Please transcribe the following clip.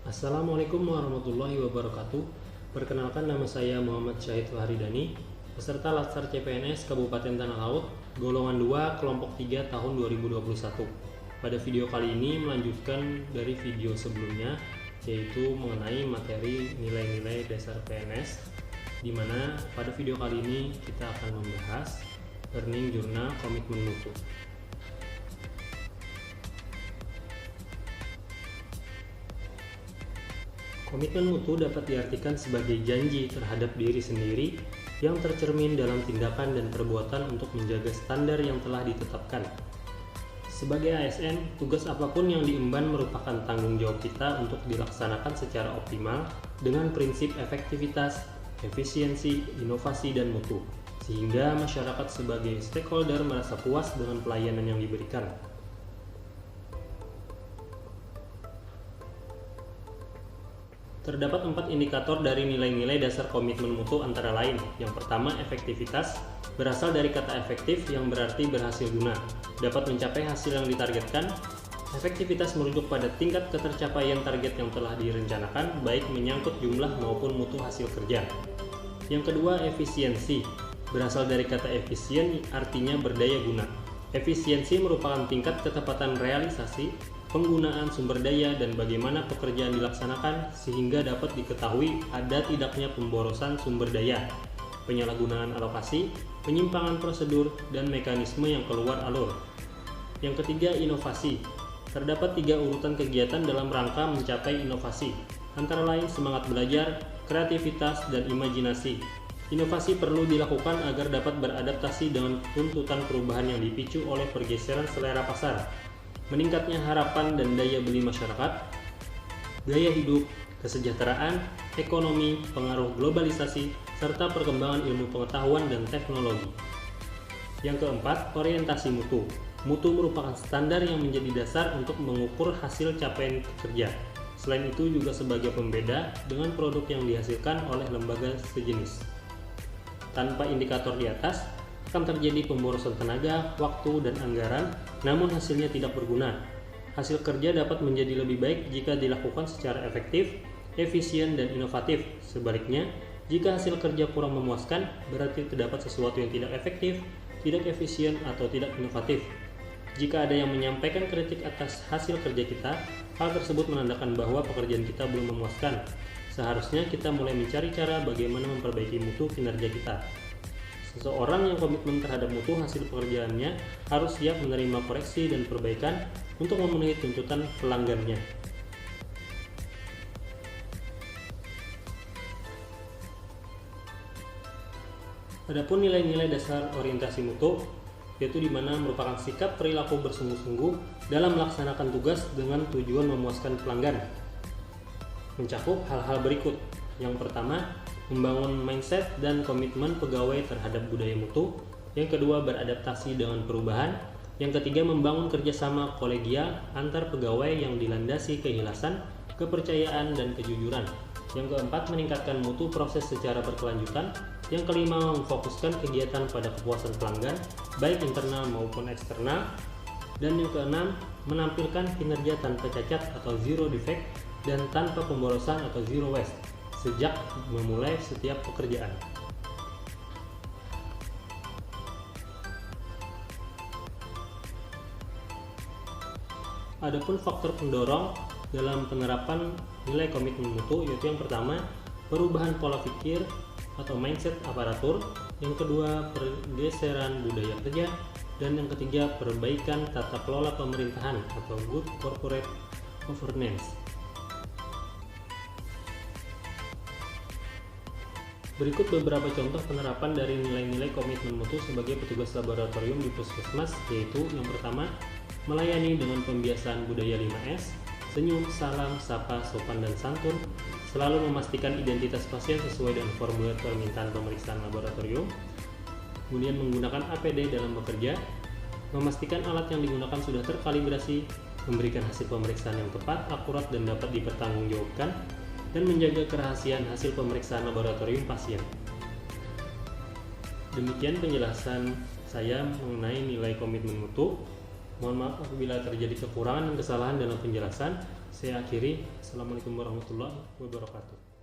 Assalamualaikum warahmatullahi wabarakatuh. Perkenalkan, nama saya Muhammad Syahid Faharidani, peserta Latsar CPNS Kabupaten Tanah Laut, golongan 2, kelompok 3 tahun 2021. Pada video kali ini melanjutkan dari video sebelumnya, yaitu mengenai materi nilai-nilai dasar PNS, di mana pada video kali ini kita akan membahas Learning Journal Komitmen Mutu. Komitmen mutu dapat diartikan sebagai janji terhadap diri sendiri yang tercermin dalam tindakan dan perbuatan untuk menjaga standar yang telah ditetapkan. Sebagai ASN, tugas apapun yang diemban merupakan tanggung jawab kita untuk dilaksanakan secara optimal dengan prinsip efektivitas, efisiensi, inovasi, dan mutu, sehingga masyarakat sebagai stakeholder merasa puas dengan pelayanan yang diberikan. Terdapat 4 indikator dari nilai-nilai dasar komitmen mutu, antara lain. Yang pertama, efektivitas, berasal dari kata efektif yang berarti berhasil guna, dapat mencapai hasil yang ditargetkan. Efektivitas merujuk pada tingkat ketercapaian target yang telah direncanakan, baik menyangkut jumlah maupun mutu hasil kerja. Yang kedua, efisiensi, berasal dari kata efisien, artinya berdaya guna. Efisiensi merupakan tingkat ketepatan realisasi penggunaan sumber daya dan bagaimana pekerjaan dilaksanakan sehingga dapat diketahui ada tidaknya pemborosan sumber daya, penyalahgunaan alokasi, penyimpangan prosedur, dan mekanisme yang keluar alur. Yang ketiga, inovasi. Terdapat 3 urutan kegiatan dalam rangka mencapai inovasi, antara lain semangat belajar, kreativitas, dan imajinasi. Inovasi perlu dilakukan agar dapat beradaptasi dengan tuntutan perubahan yang dipicu oleh pergeseran selera pasar, meningkatnya harapan dan daya beli masyarakat, gaya hidup, kesejahteraan, ekonomi, pengaruh globalisasi, serta perkembangan ilmu pengetahuan dan teknologi. Yang keempat, orientasi mutu. Mutu merupakan standar yang menjadi dasar untuk mengukur hasil capaian kerja. Selain itu juga sebagai pembeda dengan produk yang dihasilkan oleh lembaga sejenis. Tanpa indikator di atas, akan terjadi pemborosan tenaga, waktu, dan anggaran, namun hasilnya tidak berguna. Hasil kerja dapat menjadi lebih baik jika dilakukan secara efektif, efisien, dan inovatif. Sebaliknya, jika hasil kerja kurang memuaskan, berarti terdapat sesuatu yang tidak efektif, tidak efisien, atau tidak inovatif. Jika ada yang menyampaikan kritik atas hasil kerja kita, hal tersebut menandakan bahwa pekerjaan kita belum memuaskan. Seharusnya kita mulai mencari cara bagaimana memperbaiki mutu kinerja kita. Seseorang yang komitmen terhadap mutu hasil pekerjaannya harus siap menerima koreksi dan perbaikan untuk memenuhi tuntutan pelanggannya. Adapun nilai-nilai dasar orientasi mutu, yaitu di mana merupakan sikap perilaku bersungguh-sungguh dalam melaksanakan tugas dengan tujuan memuaskan pelanggan. Mencakup hal-hal berikut. Yang pertama, membangun mindset dan komitmen pegawai terhadap budaya mutu. Yang kedua, beradaptasi dengan perubahan. Yang ketiga, membangun kerjasama kolegial antar pegawai yang dilandasi keikhlasan, kepercayaan, dan kejujuran. Yang keempat, meningkatkan mutu proses secara berkelanjutan. Yang kelima, memfokuskan kegiatan pada kepuasan pelanggan, baik internal maupun eksternal. Dan yang keenam, menampilkan kinerja tanpa cacat atau zero defect dan tanpa pemborosan atau zero waste sejak memulai setiap pekerjaan. Adapun faktor pendorong dalam penerapan nilai komitmen mutu, yaitu yang pertama, perubahan pola pikir atau mindset aparatur, yang kedua, pergeseran budaya kerja, dan yang ketiga, perbaikan tata kelola pemerintahan atau good corporate governance. Berikut beberapa contoh penerapan dari nilai-nilai komitmen mutu sebagai petugas laboratorium di puskesmas, yaitu yang pertama, melayani dengan pembiasaan budaya 5S, senyum, salam, sapa, sopan, dan santun, selalu memastikan identitas pasien sesuai dengan formulir permintaan pemeriksaan laboratorium, kemudian menggunakan APD dalam bekerja, memastikan alat yang digunakan sudah terkalibrasi, memberikan hasil pemeriksaan yang tepat, akurat, dan dapat dipertanggungjawabkan, dan menjaga kerahasiaan hasil pemeriksaan laboratorium pasien. Demikian penjelasan saya mengenai nilai komitmen mutu. Mohon maaf apabila terjadi kekurangan dan kesalahan dalam penjelasan. Saya akhiri. Assalamualaikum warahmatullahi wabarakatuh.